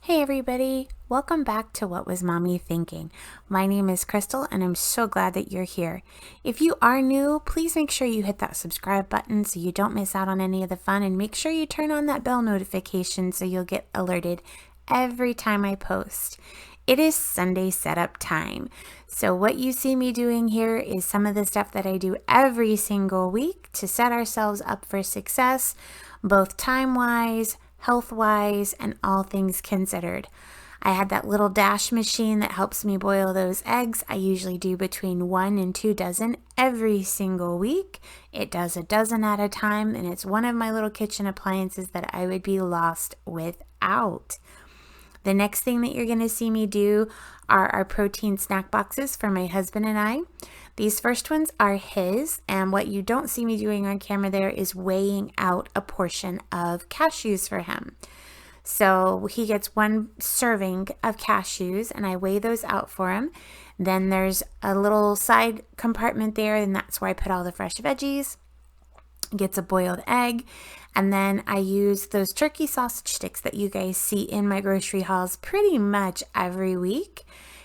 Hey everybody, welcome back to What Was Mommy Thinking? My name is Crystal and I'm so glad that you're here. If you are new, please make sure you hit that subscribe button so you don't miss out on any of the fun, and make sure you turn on that bell notification so you'll get alerted every time I post. It is Sunday setup time. So what you see me doing here is some of the stuff that I do every single week to set ourselves up for success, both time-wise, health-wise, and all things considered. I had that little dash machine that helps me boil those eggs. I usually do between 1 and 2 dozen every single week. It does a dozen at a time, and it's one of my little kitchen appliances that I would be lost without. The next thing that you're going to see me do are our protein snack boxes for my husband and I. These first ones are his, and what you don't see me doing on camera there is weighing out a portion of cashews for him. So he gets 1 serving of cashews and I weigh those out for him. Then there's a little side compartment there, and that's where I put all the fresh veggies. Gets a boiled egg, and then I use those turkey sausage sticks that you guys see in my grocery hauls pretty much every week,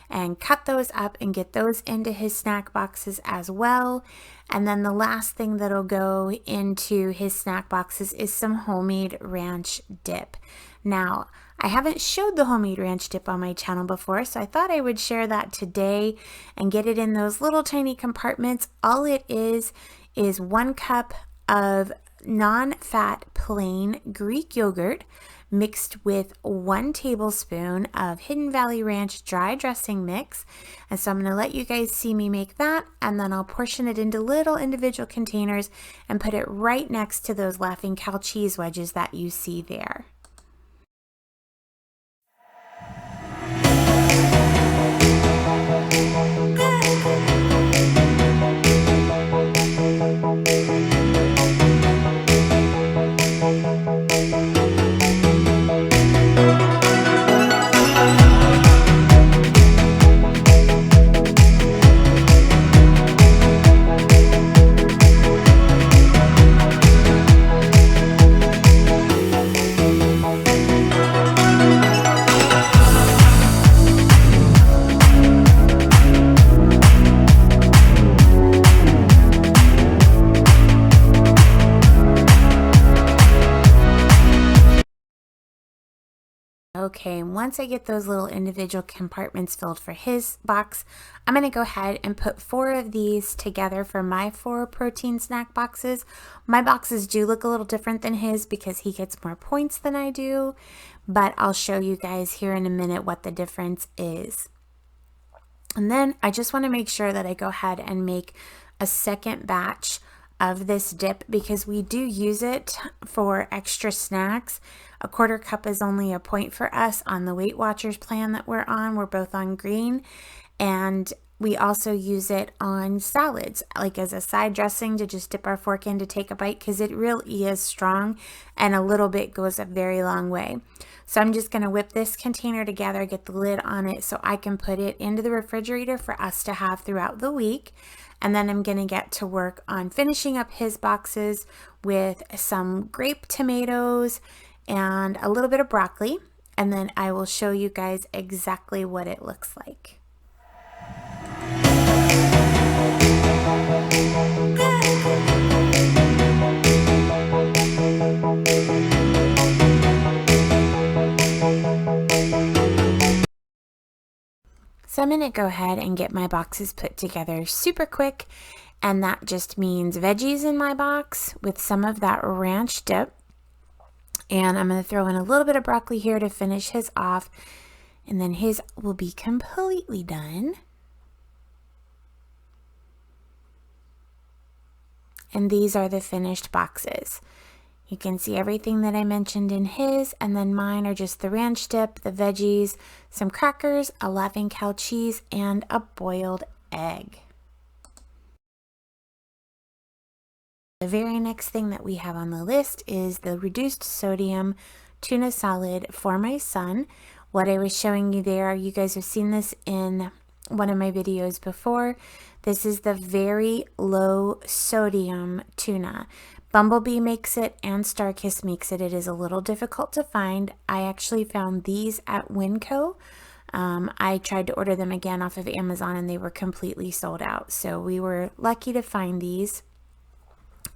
and cut those up and get those into his snack boxes as well. And then the last thing that'll go into his snack boxes is some homemade ranch dip. Now, I haven't showed the homemade ranch dip on my channel before, so I thought I would share that today and get it in those little tiny compartments. All it is 1 cup of non-fat plain Greek yogurt mixed with 1 tablespoon of Hidden Valley Ranch dry dressing mix. And so I'm going to let you guys see me make that, and then I'll portion it into little individual containers and put it right next to those Laughing Cow cheese wedges that you see there. Okay, once I get those little individual compartments filled for his box, I'm going to go ahead and put 4 of these together for my 4 protein snack boxes. My boxes do look a little different than his because he gets more points than I do, but I'll show you guys here in a minute what the difference is. And then I just want to make sure that I go ahead and make a second batch of this dip because we do use it for extra snacks. A 1/4 cup is only a point for us on the Weight Watchers plan that we're on. We're both on green, and we also use it on salads, like as a side dressing to just dip our fork in to take a bite, because it really is strong and a little bit goes a very long way. So I'm just going to whip this container together, get the lid on it so I can put it into the refrigerator for us to have throughout the week. And then I'm going to get to work on finishing up his boxes with some grape tomatoes and a little bit of broccoli. And then I will show you guys exactly what it looks like. So I'm going to go ahead and get my boxes put together super quick, and that just means veggies in my box with some of that ranch dip, and I'm going to throw in a little bit of broccoli here to finish his off, and then his will be completely done. And these are the finished boxes. You can see everything that I mentioned in his, and then mine are just the ranch dip, the veggies, some crackers, a Laughing Cow cheese, and a boiled egg. The very next thing that we have on the list is the reduced sodium tuna salad for my son. What I was showing you there, you guys have seen this in one of my videos before. This is the very low sodium tuna. Bumblebee makes it and Starkist makes it. It is a little difficult to find. I actually found these at Winco. I tried to order them again off of Amazon and they were completely sold out. So we were lucky to find these.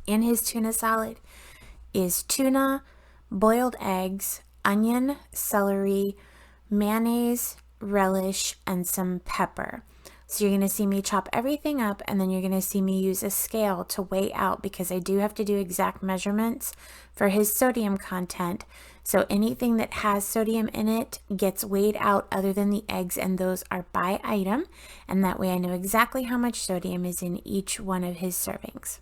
In his tuna salad is tuna, boiled eggs, onion, celery, mayonnaise, relish, and some pepper. So you're going to see me chop everything up, and then you're going to see me use a scale to weigh out, because I do have to do exact measurements for his sodium content. So anything that has sodium in it gets weighed out other than the eggs, and those are by item. And that way I know exactly how much sodium is in each one of his servings.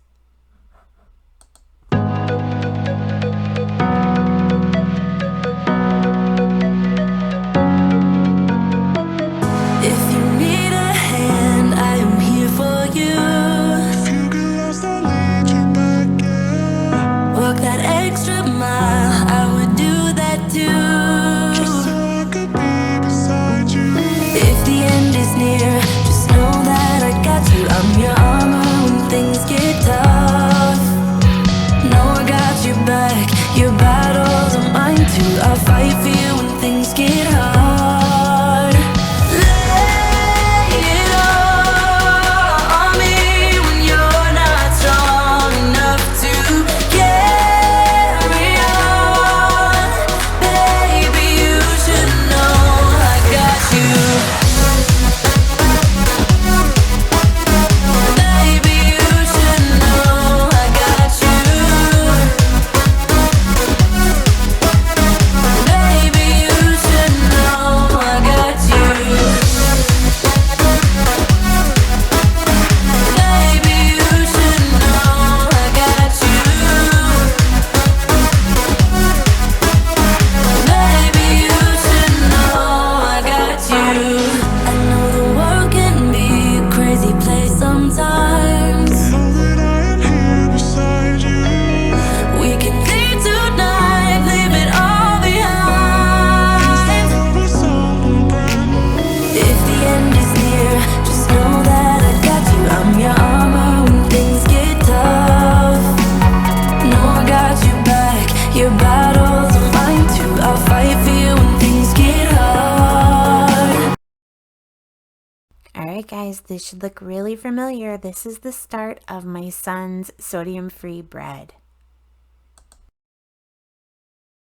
Alright guys, this should look really familiar. This is the start of my son's sodium-free bread.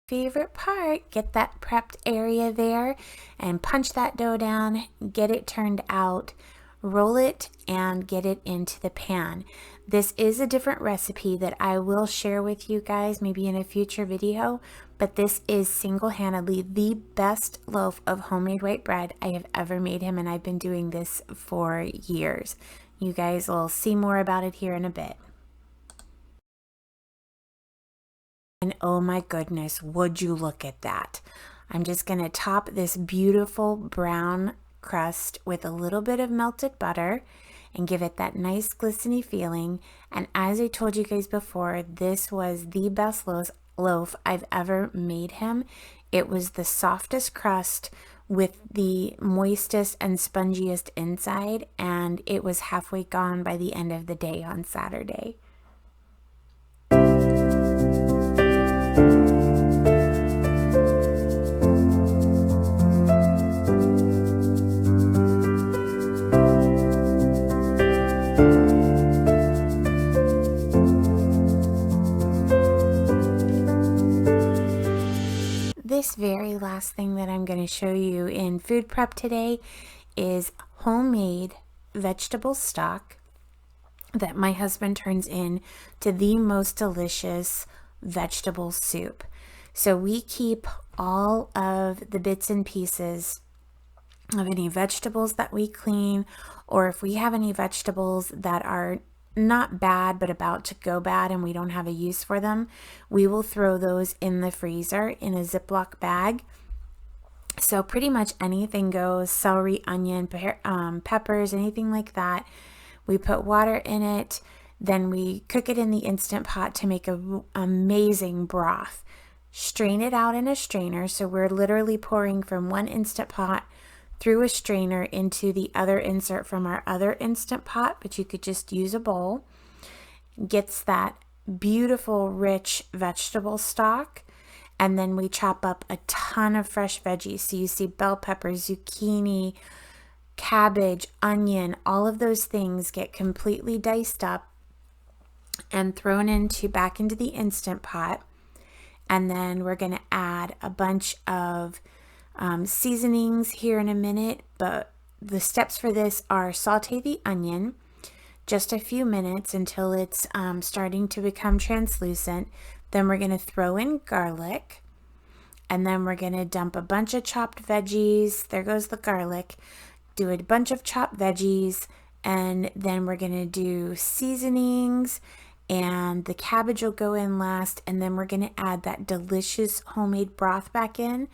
Favorite part, get that prepped area there and punch that dough down, get it turned out, roll it, and get it into the pan. This is a different recipe that I will share with you guys maybe in a future video, but this is single-handedly the best loaf of homemade white bread I have ever made him, and I've been doing this for years. You guys will see more about it here in a bit. And oh my goodness, would you look at that? I'm just going to top this beautiful brown crust with a little bit of melted butter and give it that nice glistening feeling. And as I told you guys before, this was the best loaf I've ever made him. It was the softest crust with the moistest and spongiest inside, and it was halfway gone by the end of the day on Saturday. This very last thing that I'm going to show you in food prep today is homemade vegetable stock that my husband turns in to the most delicious vegetable soup. So we keep all of the bits and pieces of any vegetables that we clean, or if we have any vegetables that are not bad but about to go bad and we don't have a use for them, we will throw those in the freezer in a Ziploc bag. So pretty much anything goes: celery, onion, peppers, anything like that. We put water in it, then we cook it in the Instant Pot to make an amazing broth. Strain it out in a strainer, so we're literally pouring from one Instant Pot through a strainer into the other insert from our other Instant Pot, but you could just use a bowl. Gets that beautiful, rich vegetable stock. And then we chop up a ton of fresh veggies. So you see bell peppers, zucchini, cabbage, onion, all of those things get completely diced up and thrown back into the Instant Pot. And then we're going to add a bunch of seasonings here in a minute, but the steps for this are saute the onion just a few minutes until it's starting to become translucent. Then we're going to throw in garlic, and then we're going to dump a bunch of chopped veggies. There goes the garlic. Do a bunch of chopped veggies, and then we're going to do seasonings, and the cabbage will go in last, and then we're going to add that delicious homemade broth back in,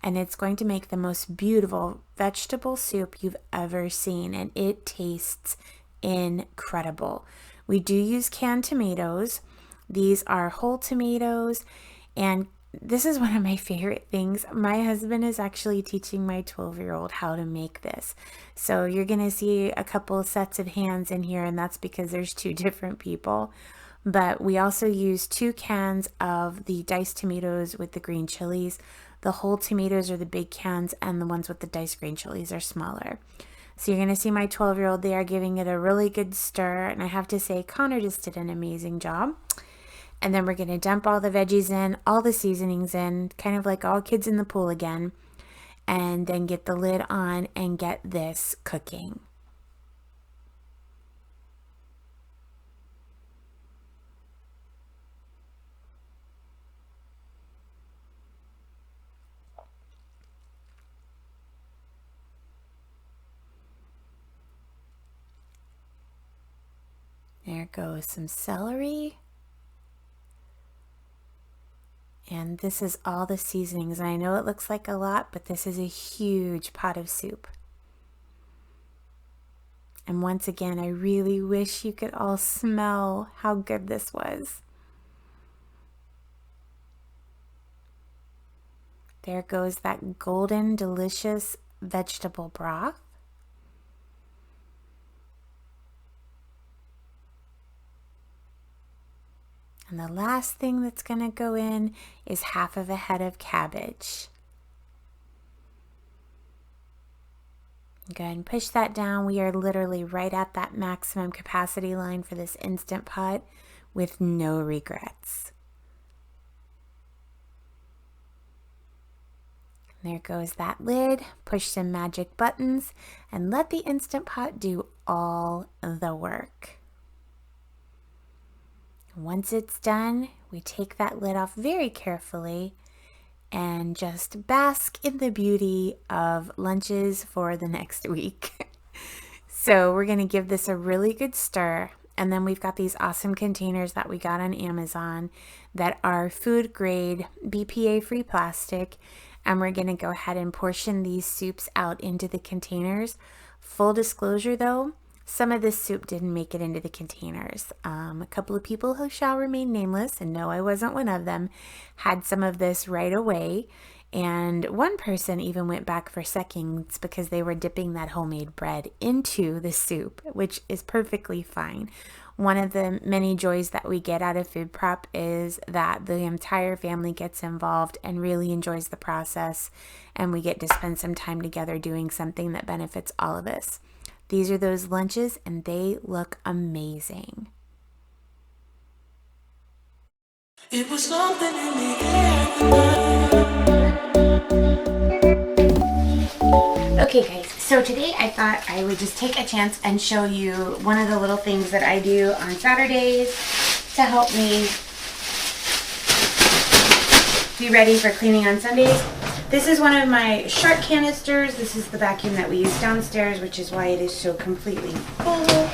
and it's going to make the most beautiful vegetable soup you've ever seen, and it tastes incredible. We do use canned tomatoes. These are whole tomatoes, and this is one of my favorite things. My husband is actually teaching my 12-year-old how to make this. So you're going to see a couple of sets of hands in here, and that's because there's two different people. But we also use 2 cans of the diced tomatoes with the green chilies. The whole tomatoes are the big cans, and the ones with the diced green chilies are smaller. So you're going to see my 12-year-old there giving it a really good stir. And I have to say, Connor just did an amazing job. And then we're going to dump all the veggies in, all the seasonings in, kind of like all kids in the pool again. And then get the lid on and get this cooking. There goes some celery. And this is all the seasonings. And I know it looks like a lot, but this is a huge pot of soup. And once again, I really wish you could all smell how good this was. There goes that golden, delicious vegetable broth. And the last thing that's going to go in is half of a head of cabbage. Go ahead and push that down. We are literally right at that maximum capacity line for this Instant Pot with no regrets. There goes that lid. Push some magic buttons and let the Instant Pot do all the work. Once it's done, we take that lid off very carefully and just bask in the beauty of lunches for the next week. So we're going to give this a really good stir. And then we've got these awesome containers that we got on Amazon that are food grade, BPA free plastic. And we're going to go ahead and portion these soups out into the containers. Full disclosure though, some of this soup didn't make it into the containers. A couple of people who shall remain nameless, and no, I wasn't one of them, had some of this right away. And one person even went back for seconds because they were dipping that homemade bread into the soup, which is perfectly fine. One of the many joys that we get out of food prep is that the entire family gets involved and really enjoys the process, and we get to spend some time together doing something that benefits all of us. These are those lunches, and they look amazing. It was something in the air. Okay guys, so today I thought I would just take a chance and show you one of the little things that I do on Saturdays to help me be ready for cleaning on Sundays. This is one of my shark canisters. This is the vacuum that we use downstairs, which is why it is so completely full.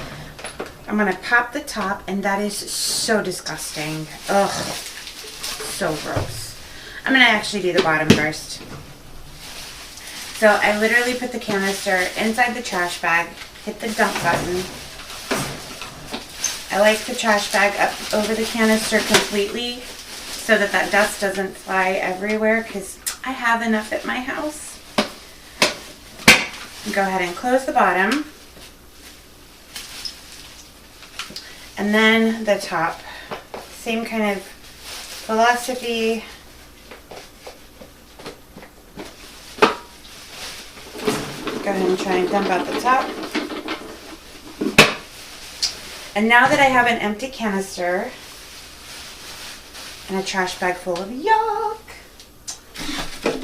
I'm gonna pop the top, and that is so disgusting. Ugh, so gross. I'm gonna actually do the bottom first. So I literally put the canister inside the trash bag, hit the dump button. I like the trash bag up over the canister completely so that that dust doesn't fly everywhere, because I have enough at my house. go ahead and close the bottom. And then the top. Same kind of philosophy. Go ahead and try and dump out the top. And now that I have an empty canister and a trash bag full of yuck,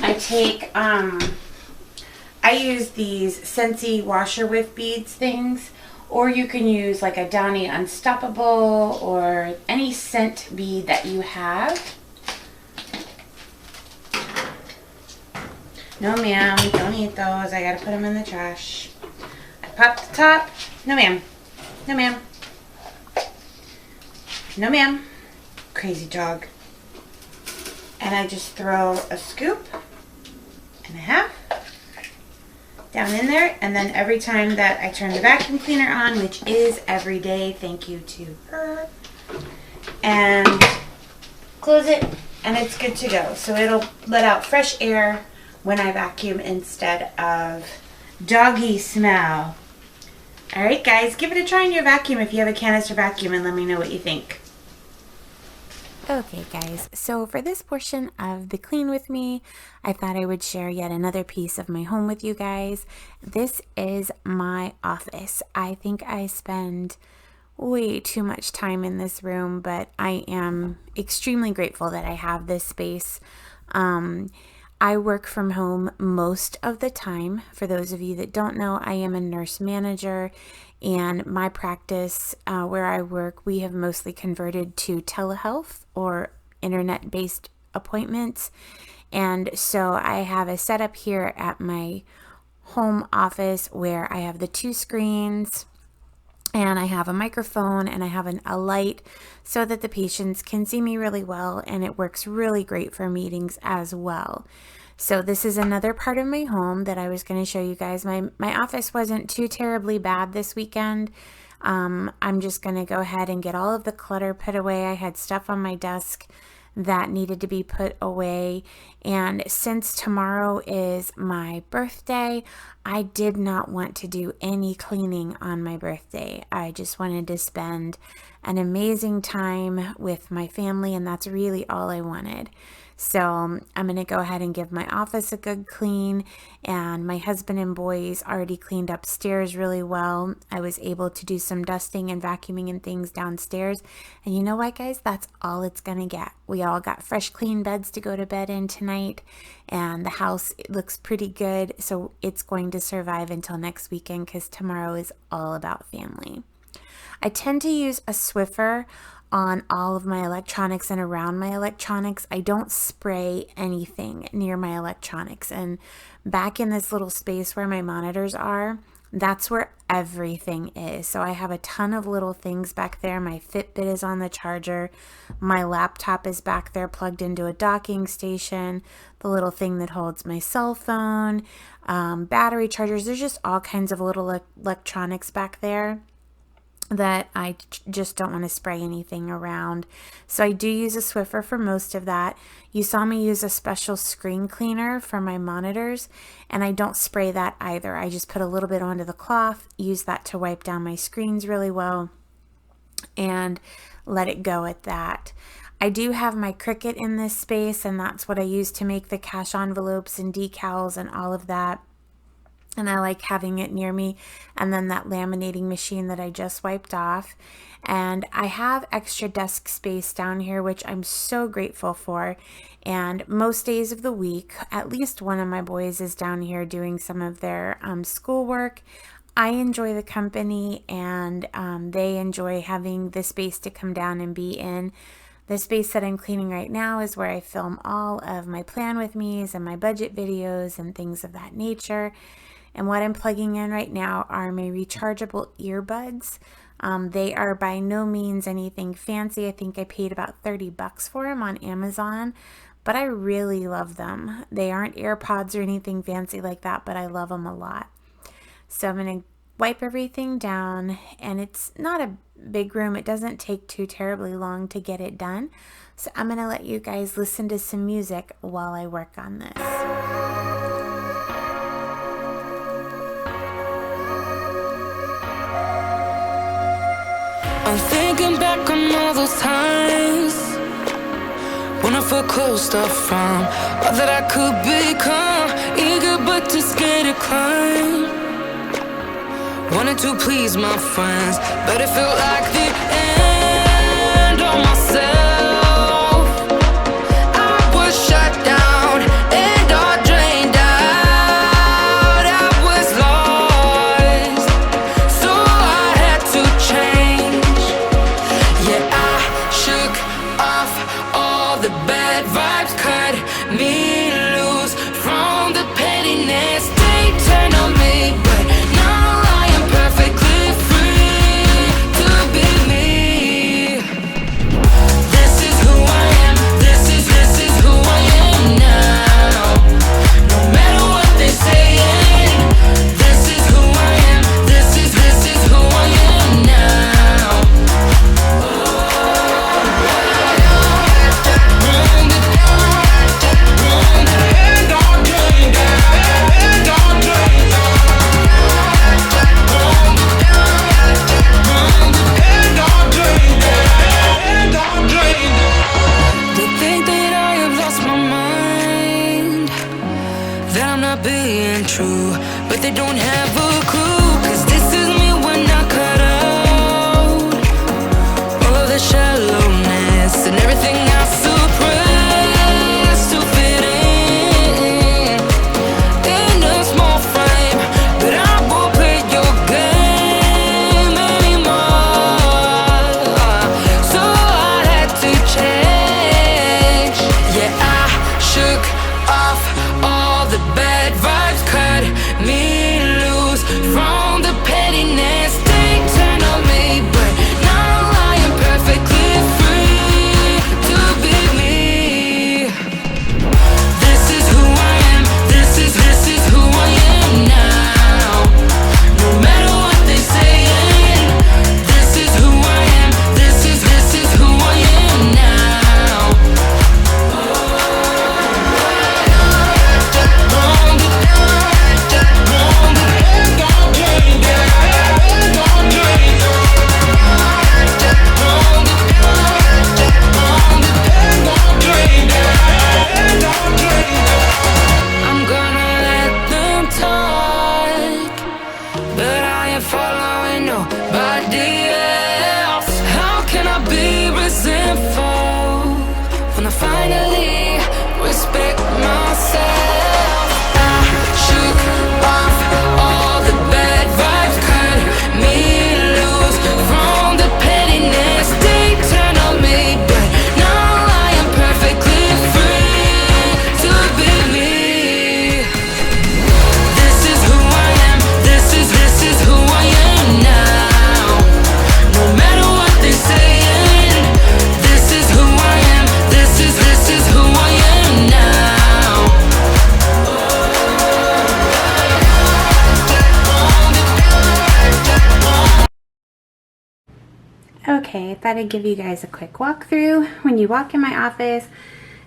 I take, I use these Scentsy washer with beads things, or you can use like a Downy Unstoppable or any scent bead that you have. No ma'am, don't eat those. I gotta put them in the trash. I pop the top. No ma'am. No ma'am. No ma'am. Crazy dog. And I just throw a scoop and a half down in there, and then every time that I turn the vacuum cleaner on, which is every day, thank you to her, and close it, and it's good to go. So it'll let out fresh air when I vacuum instead of doggy smell. Alright guys, give it a try in your vacuum if you have a canister vacuum, and let me know what you think. Okay guys, so for this portion of the clean with me, I thought I would share yet another piece of my home with you guys. This is my office. I think I spend way too much time in this room, but I am extremely grateful that I have this space. I work from home most of the time. For those of you that don't know, I am a nurse manager, and my practice where I work, we have mostly converted to telehealth or internet-based appointments. And so I have a setup here at my home office where I have the 2 screens, and I have a microphone, and I have a light so that the patients can see me really well, and it works really great for meetings as well. So this is another part of my home that I was going to show you guys. My office wasn't too terribly bad this weekend. I'm just going to go ahead and get all of the clutter put away. I had stuff on my desk that needed to be put away, and since tomorrow is my birthday, I did not want to do any cleaning on my birthday. I just wanted to spend an amazing time with my family, and that's really all I wanted. So I'm going to go ahead and give my office a good clean, and my husband and boys already cleaned upstairs really well. I was able to do some dusting and vacuuming and things downstairs, and you know what guys, that's all it's going to get. We all got fresh clean beds to go to bed in tonight, and the house looks pretty good, so it's going to survive until next weekend because tomorrow is all about family. I tend to use a Swiffer on all of my electronics and around my electronics. I don't spray anything near my electronics. And back in this little space where my monitors are, that's where everything is. So I have a ton of little things back there. My Fitbit is on the charger. My laptop is back there plugged into a docking station. The little thing that holds my cell phone, battery chargers. There's just all kinds of little electronics back there that I just don't want to spray anything around. So I do use a Swiffer for most of that. You saw me use a special screen cleaner for my monitors, and I don't spray that either. I just put a little bit onto the cloth, use that to wipe down my screens really well, and let it go at that. I do have my Cricut in this space, and that's what I use to make the cash envelopes and decals and all of that. And I like having it near me, and then that laminating machine that I just wiped off. And I have extra desk space down here, which I'm so grateful for. And most days of the week, at least one of my boys is down here doing some of their schoolwork. I enjoy the company, and they enjoy having the space to come down and be in. The space that I'm cleaning right now is where I film all of my plan with me's and my budget videos and things of that nature. And what I'm plugging in right now are my rechargeable earbuds. They are by no means anything fancy. I think I paid about $30 for them on Amazon, but I really love them. They aren't AirPods or anything fancy like that, but I love them a lot. So I'm going to wipe everything down, and it's not a big room. It doesn't take too terribly long to get it done. So I'm going to let you guys listen to some music while I work on this. I'm thinking back on all those times when I felt closed off from all that I could become. Eager but too scared to climb. Wanted to please my friends, but it felt like the end of myself. I was shut down and all drained out. I was lost, so I had to change. Yeah, I shook off all the bad vibes, cut me loose from the pettiness. They turned on me, but now I am perfectly free to be me. This is who I am. This is who I am now. No matter what they say, this is who I am. This is who I am now. They think that I have lost my mind, that I'm not being true, but they don't have a clue. 'Cause this is me when I cut out all of the shallowness and everything I suppress to fit in a small frame. But I won't play your game anymore, so I had to change. Yeah, I shook off all the bad vibes, cut me loose from the pettiness. They turn on me, but now I am perfectly free to be me. This is who I am. This is who I am now. No matter what they say, this is who I am. This is who I am now. I'm gonna let them talk, but I ain't following nobody else. How can I be resentful when I finally respect myself? I shook off all the bad vibes, cut me loose from the pettiness. They turn on me, but now I am perfectly free to be me. This is who I am. This is who I am now. No matter what they say, this is who I am. This is who I am now. Okay, I thought I'd give you guys a quick walkthrough. When you walk in my office,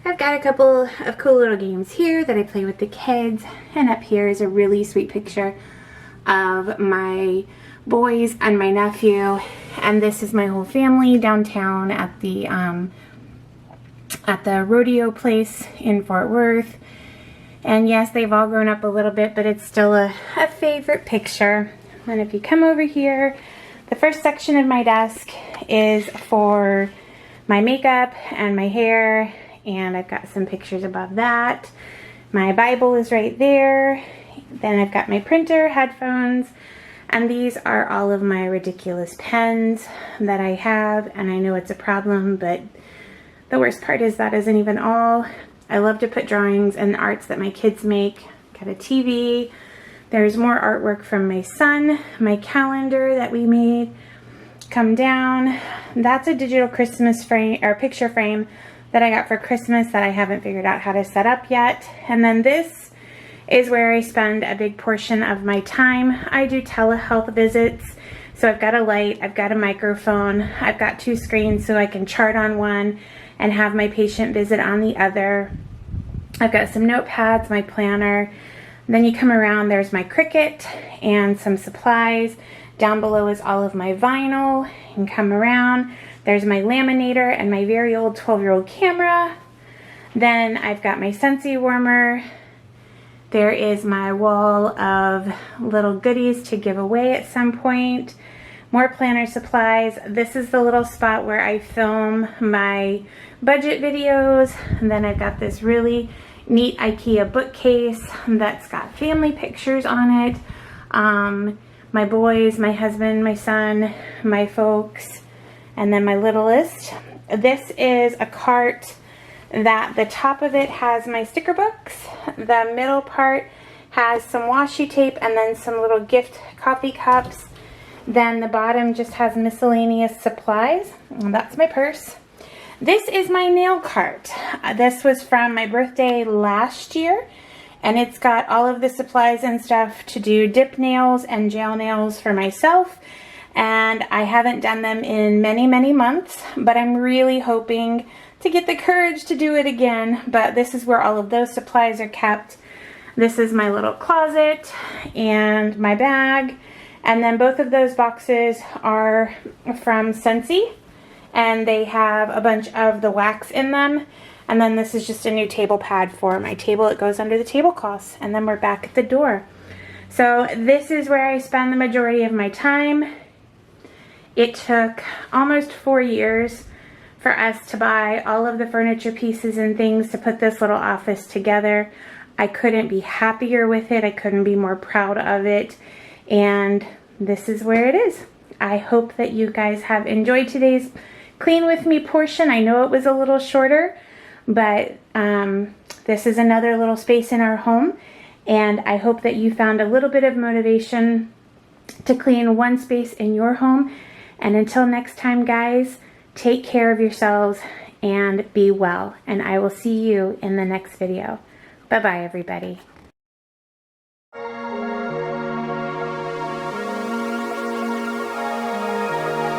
I've got a couple of cool little games here that I play with the kids, and up here is a really sweet picture of my boys and my nephew, and this is my whole family downtown at the rodeo place in Fort Worth. And yes, they've all grown up a little bit, but it's still a favorite picture. And if you come over here, the first section of my desk is for my makeup and my hair, and I've got some pictures above that. My Bible is right there. Then I've got my printer, headphones, and these are all of my ridiculous pens that I have, and I know it's a problem, but the worst part is that isn't even all. I love to put drawings and arts that my kids make. Got a TV. There's more artwork from my son, my calendar that we made. Come down. That's a digital Christmas frame or picture frame that I got for Christmas that I haven't figured out how to set up yet. And then this is where I spend a big portion of my time. I do telehealth visits. So I've got a light, I've got a microphone, I've got two screens so I can chart on one and have my patient visit on the other. I've got some notepads, my planner. Then you come around, there's my Cricut and some supplies, Down below is all of my vinyl. You can come around. There's my laminator and my very old 12-year-old camera. Then I've got my Scentsy warmer. There is my wall of little goodies to give away at some point. More planner supplies. This is the little spot where I film my budget videos. And then I've got this really neat IKEA bookcase that's got family pictures on it. My boys, my husband, my son, my folks, and then my littlest. This is a cart that the top of it has my sticker books. The middle part has some washi tape and then some little gift coffee cups. Then the bottom just has miscellaneous supplies. And that's my purse. This is my nail cart. This was from my birthday last year. And it's got all of the supplies and stuff to do dip nails and gel nails for myself. And I haven't done them in many, many months. But I'm really hoping to get the courage to do it again. But this is where all of those supplies are kept. This is my little closet and my bag. And then both of those boxes are from Scentsy. And they have a bunch of the wax in them. And then this is just a new table pad for my table. It goes under the tablecloths. And then we're back at the door. So this is where I spend the majority of my time. It took almost 4 years for us to buy all of the furniture pieces and things to put this little office together. I couldn't be happier with it. I couldn't be more proud of it. And this is where it is. I hope that you guys have enjoyed today's clean with me portion. I know it was a little shorter, but this is another little space in our home. And I hope that you found a little bit of motivation to clean one space in your home. And until next time, guys, take care of yourselves and be well. And I will see you in the next video. Bye-bye, everybody.